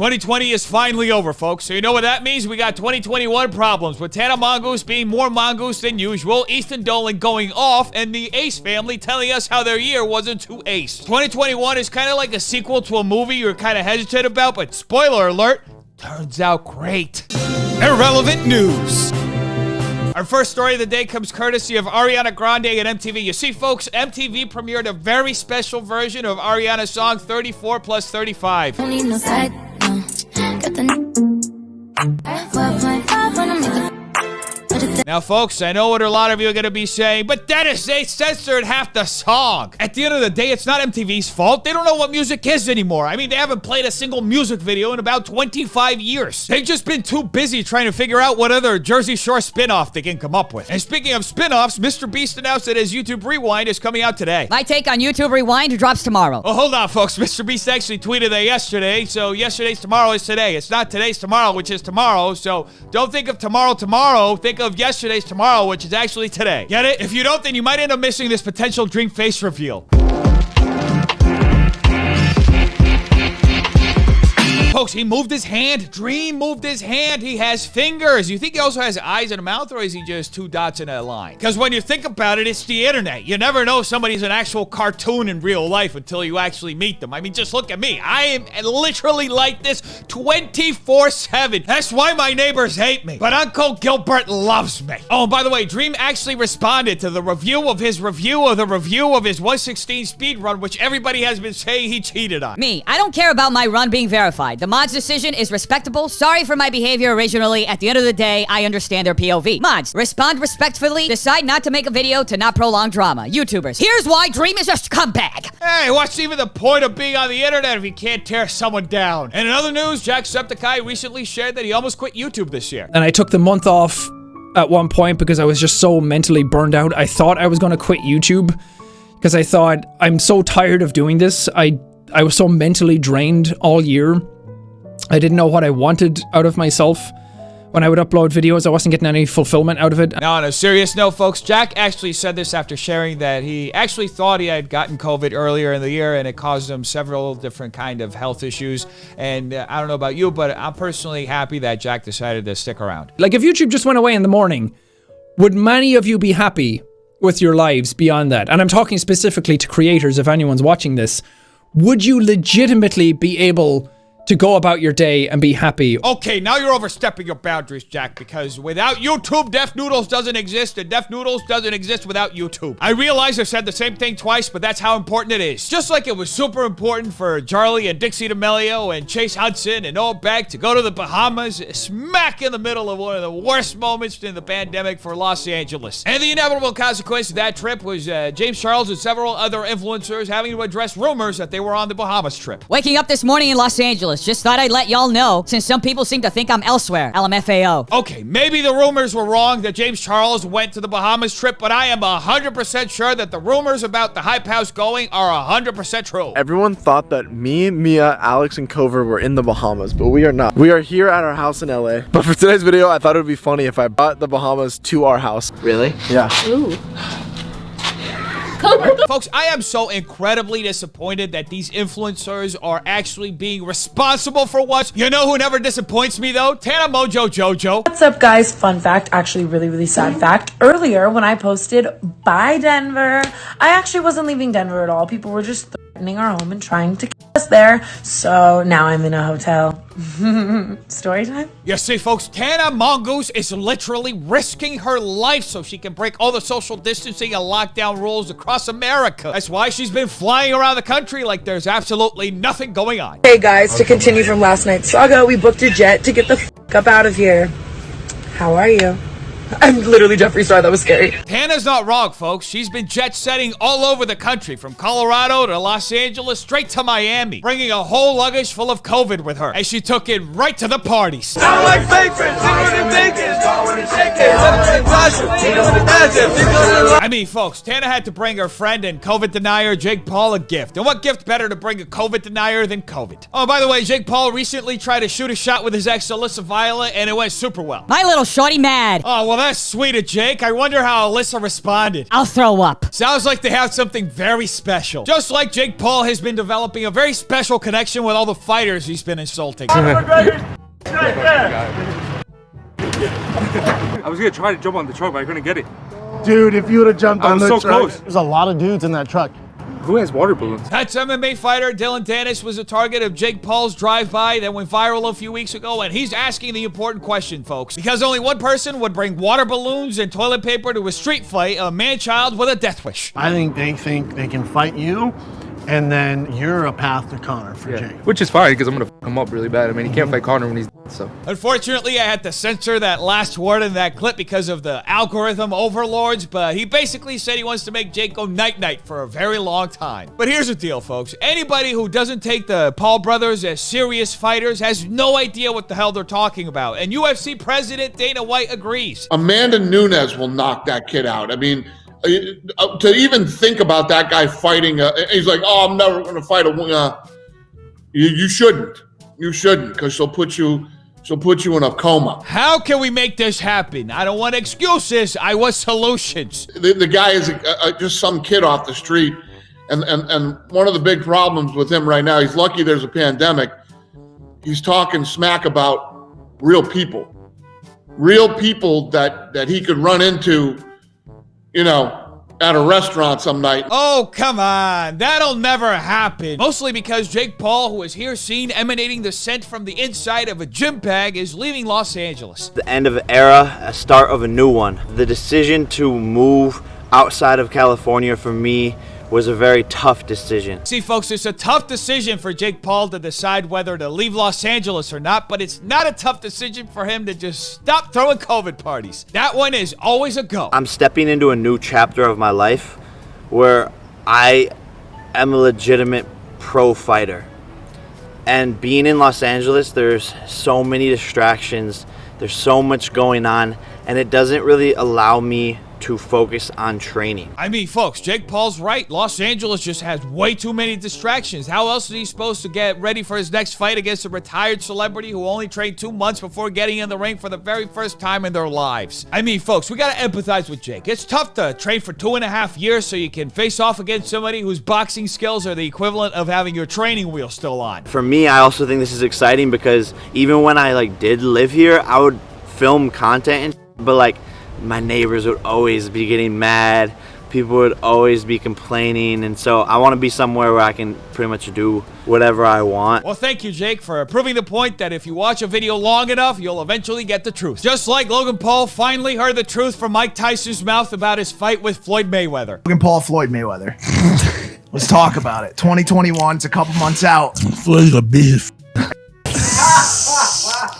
2020 is finally over, folks. So you know what that means? We got 2021 problems with Tana Mongeau being more mongoose than usual, Easton Dolan going off, and the Ace family telling us how their year wasn't too ace. 2021 is kind of like a sequel to a movie you're kind of hesitant about, but spoiler alert, turns out great. Irrelevant news. Our first story of the day comes courtesy of Ariana Grande and MTV. You see, folks, MTV premiered a very special version of Ariana's song 34 plus 35. Don't need no side, no. Got the Now, folks, I know what a lot of you are going to be saying, but Dennis, they censored half the song. At the end of the day, it's not MTV's fault. They don't know what music is anymore. I mean, they haven't played a single music video in about 25 years. They've just been too busy trying to figure out what other Jersey Shore spin-off they can come up with. And speaking of spin-offs, Mr. Beast announced that his YouTube Rewind is coming out today. My take on YouTube Rewind drops tomorrow. Oh, hold on, folks. Mr. Beast actually tweeted that yesterday, so yesterday's tomorrow is today. It's not today's tomorrow, which is tomorrow, so don't think of tomorrow, think of yesterday's tomorrow, which is actually today. Get it? If you don't, then you might end up missing this potential dream face reveal. Folks, he moved his hand. Dream moved his hand. He has fingers. You think he also has eyes and a mouth, or is he just two dots in a line? Because when you think about it, it's the internet. You never know somebody's an actual cartoon in real life until you actually meet them. I mean, just look at me. I am literally like this 24/7. That's why my neighbors hate me. But Uncle Gilbert loves me. Oh, and by the way, Dream actually responded to the review of his 116 speed run, which everybody has been saying he cheated on. Me, I don't care about my run being verified. The mods' decision is respectable. Sorry for my behavior originally. At the end of the day, I understand their POV. Mods, respond respectfully. Decide not to make a video to not prolong drama. YouTubers, here's why Dream is a scumbag. Hey, what's even the point of being on the internet if you can't tear someone down? And in other news, Jacksepticeye recently shared that he almost quit YouTube this year. And I took the month off at one point because I was just so mentally burned out. I thought I was going to quit YouTube because I thought, I'm so tired of doing this. I was so mentally drained all year. I didn't know what I wanted out of myself. When I would upload videos, I wasn't getting any fulfillment out of it. Now, on a serious note, folks, Jack actually said this after sharing that he actually thought he had gotten COVID earlier in the year, and it caused him several different kind of health issues. And I don't know about you, but I'm personally happy that Jack decided to stick around. Like, if YouTube just went away in the morning, would many of you be happy with your lives beyond that? And I'm talking specifically to creators, if anyone's watching this. Would you legitimately be able to go about your day and be happy? Okay, now you're overstepping your boundaries, Jack, because without YouTube, Deaf Noodles doesn't exist, and Deaf Noodles doesn't exist without YouTube. I realize I said the same thing twice, but that's how important it is. Just like it was super important for Charlie and Dixie D'Amelio and Chase Hudson and Noah Beck to go to the Bahamas, smack in the middle of one of the worst moments in the pandemic for Los Angeles. And the inevitable consequence of that trip was James Charles and several other influencers having to address rumors that they were on the Bahamas trip. Waking up this morning in Los Angeles. Just thought I'd let y'all know, since some people seem to think I'm elsewhere. LMFAO. Okay, maybe the rumors were wrong that James Charles went to the Bahamas trip, but I am 100% sure that the rumors about the Hype House going are 100% true. Everyone thought that me, Mia, Alex, and Cover were in the Bahamas, but we are not. We are here at our house in LA. But for today's video, I thought it would be funny if I brought the Bahamas to our house. Really? Yeah. Ooh. Folks, I am so incredibly disappointed that these influencers are actually being responsible for once. You know who never disappoints me, though? Tana Mongeau Jojo. What's up, guys? Fun fact, actually really sad fact. Earlier, when I posted bye Denver, I actually wasn't leaving Denver at all. People were just threatening our home and trying to kill us there. So now I'm in a hotel. Story time? You see, folks, Tana Mongeau is literally risking her life so she can break all the social distancing and lockdown rules across America. That's why she's been flying around the country like there's absolutely nothing going on. Hey guys, to continue from last night's saga, we booked a jet to get the f up out of here. How are you? I'm literally Jeffree Star. That was scary. Tana's not wrong, folks. She's been jet-setting all over the country, from Colorado to Los Angeles, straight to Miami, bringing a whole luggage full of COVID with her, and she took it right to the parties. I mean, folks, Tana had to bring her friend and COVID denier Jake Paul a gift. And what gift better to bring a COVID denier than COVID? Oh, by the way, Jake Paul recently tried to shoot a shot with his ex, Alyssa Violet, and it went super well. My little shorty mad. Oh, well, that's sweet of Jake. I wonder how Alyssa responded. I'll throw up. Sounds like they have something very special. Just like Jake Paul has been developing a very special connection with all the fighters he's been insulting. I was gonna try to jump on the truck, but I couldn't get it. Dude, if you would have jumped on the so truck, close. there's a lot of dudes in that truck. Who has water balloons? That's MMA fighter Dylan Dennis was a target of Jake Paul's drive-by that went viral a few weeks ago, and he's asking the important question, folks. Because only one person would bring water balloons and toilet paper to a street fight, a man-child with a death wish. I think they can fight you, and then you're a path to Connor for Jake. Which is fine, because I'm gonna f him up really bad. I mean, he can't fight Connor when he's dead, so. Unfortunately, I had to censor that last word in that clip because of the algorithm overlords, but he basically said he wants to make Jake go night-night for a very long time. But here's the deal, folks. Anybody who doesn't take the Paul brothers as serious fighters has no idea what the hell they're talking about, and UFC President Dana White agrees. Amanda Nunes will knock that kid out. I mean, to even think about that guy fighting, he's like, oh, I'm never going to fight a you shouldn't. You shouldn't, because she'll put you in a coma. How can we make this happen? I don't want excuses. I want solutions. The guy is just some kid off the street, and one of the big problems with him right now, he's lucky there's a pandemic. He's talking smack about real people that he could run into, you know, at a restaurant some night. Oh, come on. That'll never happen. Mostly because Jake Paul, who is here seen emanating the scent from the inside of a gym bag, is leaving Los Angeles. The end of an era, a start of a new one. The decision to move outside of California for me was a very tough decision. See, folks, it's a tough decision for Jake Paul to decide whether to leave Los Angeles or not, but it's not a tough decision for him to just stop throwing COVID parties. That one is always a go. I'm stepping into a new chapter of my life where I am a legitimate pro fighter. And being in Los Angeles, there's so many distractions, there's so much going on, and it doesn't really allow me to focus on training. I mean, folks, Jake Paul's right. Los Angeles just has way too many distractions. How else is he supposed to get ready for his next fight against a retired celebrity who only trained 2 months before getting in the ring for the very first time in their lives? I mean, folks, we gotta empathize with Jake. It's tough to train for 2.5 years so you can face off against somebody whose boxing skills are the equivalent of having your training wheel still on. For me, I also think this is exciting because even when I did live here, I would film content, but my neighbors would always be getting mad. People would always be complaining. And so I want to be somewhere where I can pretty much do whatever I want. Well, thank you, Jake, for proving the point that if you watch a video long enough, you'll eventually get the truth. Just like Logan Paul finally heard the truth from Mike Tyson's mouth about his fight with Floyd Mayweather. Logan Paul, Floyd Mayweather. Let's talk about it. 2021, it's a couple months out. Floyd's a bitch.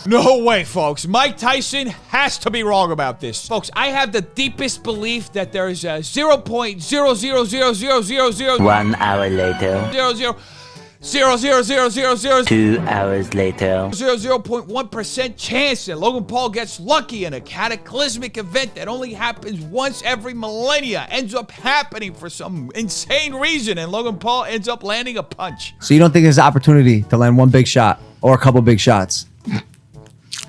No way, folks. Mike Tyson has to be wrong about this. Folks, I have the deepest belief that there is a 0.0000000 1 hour later. 0.0000000 2 hours later. 0.1% chance that Logan Paul gets lucky in a cataclysmic event that only happens once every millennia, ends up happening for some insane reason, and Logan Paul ends up landing a punch. So you don't think there's an opportunity to land one big shot or a couple big shots?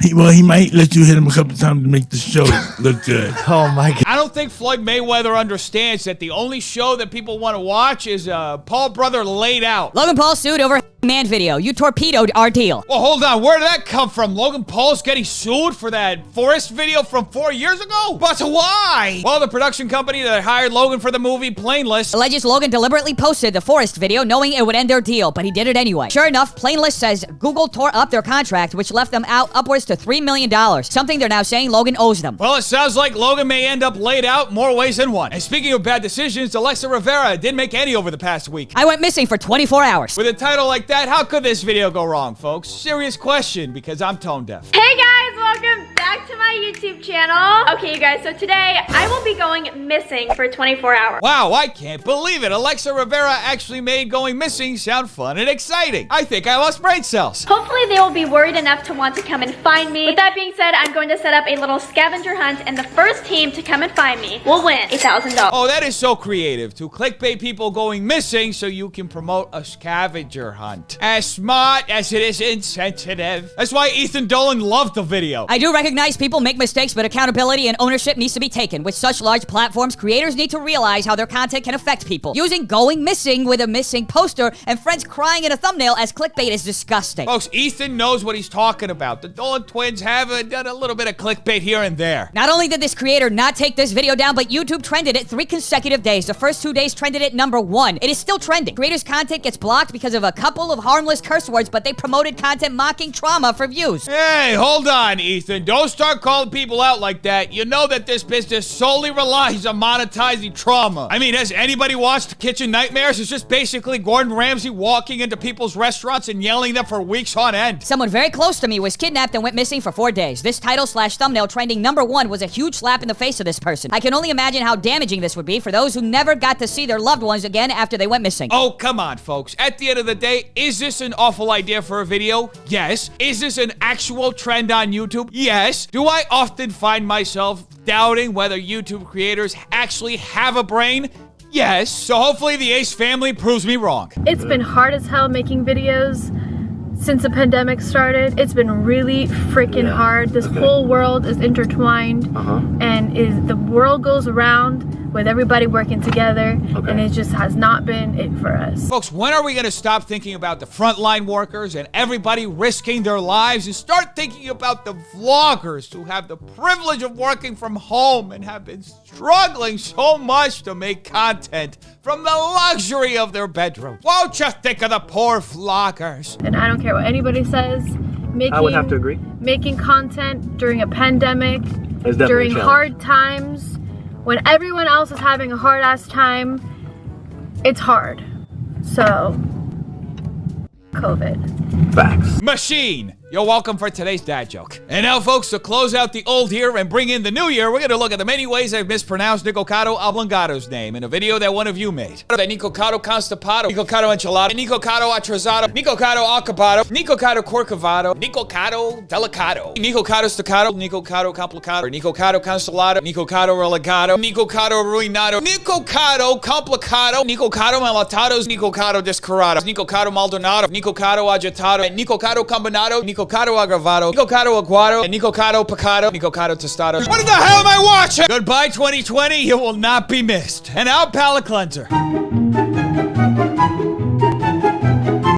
He might let you hit him a couple times to make the show look good. Oh my God. I don't think Floyd Mayweather understands that the only show that people want to watch is Paul brother laid out. Logan Paul sued over man video. You torpedoed our deal. Well, hold on. Where did that come from? Logan Paul's getting sued for that Forrest video from 4 years ago? But why? Well, the production company that hired Logan for the movie Plainless alleges Logan deliberately posted the Forrest video knowing it would end their deal, but he did it anyway. Sure enough, Plainless says Google tore up their contract, which left them out upwards to $3 million, something they're now saying Logan owes them. Well, it sounds like Logan may end up laid out more ways than one. And speaking of bad decisions, Alexa Rivera didn't make any over the past week. I went missing for 24 hours. With a title like that, how could this video go wrong, folks? Serious question, because I'm tone deaf. Hey guys, welcome back to my YouTube channel. Okay, you guys, so today I will be going missing for 24 hours. Wow, I can't believe it. Alexa Rivera actually made going missing sound fun and exciting. I think I lost brain cells. Hopefully they will be worried enough to want to come and find me. With that being said, I'm going to set up a little scavenger hunt, and the first team to come and find me will win $1,000. Oh, that is so creative, to clickbait people going missing so you can promote a scavenger hunt. As smart as it is insensitive. That's why Ethan Dolan loved the video. I do recognize people make mistakes, but accountability and ownership needs to be taken. With such large platforms, creators need to realize how their content can affect people. Using going missing with a missing poster and friends crying in a thumbnail as clickbait is disgusting. Folks, Ethan knows what he's talking about. The Dolan twins have done a little bit of clickbait here and there. Not only did this creator not take this video down, but YouTube trended it 3 consecutive days. The first 2 days trended it #1. It is still trending. Creators' content gets blocked because of a couple of harmless curse words, but they promoted content mocking trauma for views. Hey, hold on, Ethan. Don't start calling people out like that. You know that this business solely relies on monetizing trauma. I mean, has anybody watched Kitchen Nightmares? It's just basically Gordon Ramsay walking into people's restaurants and yelling them for weeks on end. Someone very close to me was kidnapped and went missing for 4 days. This title/thumbnail trending #1 was a huge slap in the face of this person. I can only imagine how damaging this would be for those who never got to see their loved ones again after they went missing. Oh, come on, folks. At the end of the day, is this an awful idea for a video? Yes. Is this an actual trend on YouTube? Yes. Do I often find myself doubting whether YouTube creators actually have a brain? Yes. So hopefully the Ace family proves me wrong. It's been hard as hell making videos since the pandemic started. It's been really freaking hard. This whole world is intertwined, and the world goes around with everybody working together, and it just has not been it for us. Folks, when are we going to stop thinking about the frontline workers and everybody risking their lives and start thinking about the vloggers who have the privilege of working from home and have been struggling so much to make content from the luxury of their bedroom? Won't you think of the poor vloggers? And I don't care what anybody says. I would have to agree. Making content during a pandemic, It's definitely during a challenge. hard times, when everyone else is having a hard-ass time, it's hard. So, COVID. Facts. Machine! You're welcome for today's dad joke. And now, folks, to close out the old year and bring in the new year, we're going to look at the many ways I've mispronounced Nicocado Obligado's name in a video that one of you made. Nicocado Constipado, Nicocado Enchilado, Nicocado Atrasado, Nicocado Acabado, Nicocado Corcovado, Nicocado Delicado, Nicocado Staccato, Nicocado Complicado, Nicocado Constellado, Nicocado Relegado, Nicocado Ruinado, Nicocado Complicado, Nicocado Malatados, Nicocado Descarados, Nicocado Maldonado, Nicocado Agitado, and Nicocado Combinado, Nicocado Agravado, Nicocado Aguado, and Nicocado Picado, Nicocado Tostado. What the hell am I watching? Goodbye 2020, you will not be missed. And out palate cleanser.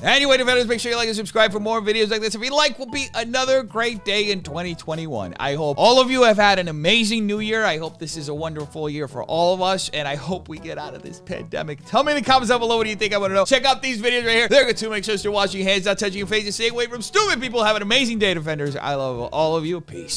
Anyway, defenders, make sure you like and subscribe for more videos like this. If you like, will be another great day in 2021. I hope all of you have had an amazing new year. I hope this is a wonderful year for all of us, and I hope we get out of this pandemic. Tell me in the comments down below what do you think. I want to know. Check out these videos right here. They're good too. Make sure you're washing your hands, not touching your face, and stay away from stupid people. Have an amazing day, defenders. I love all of you. Peace.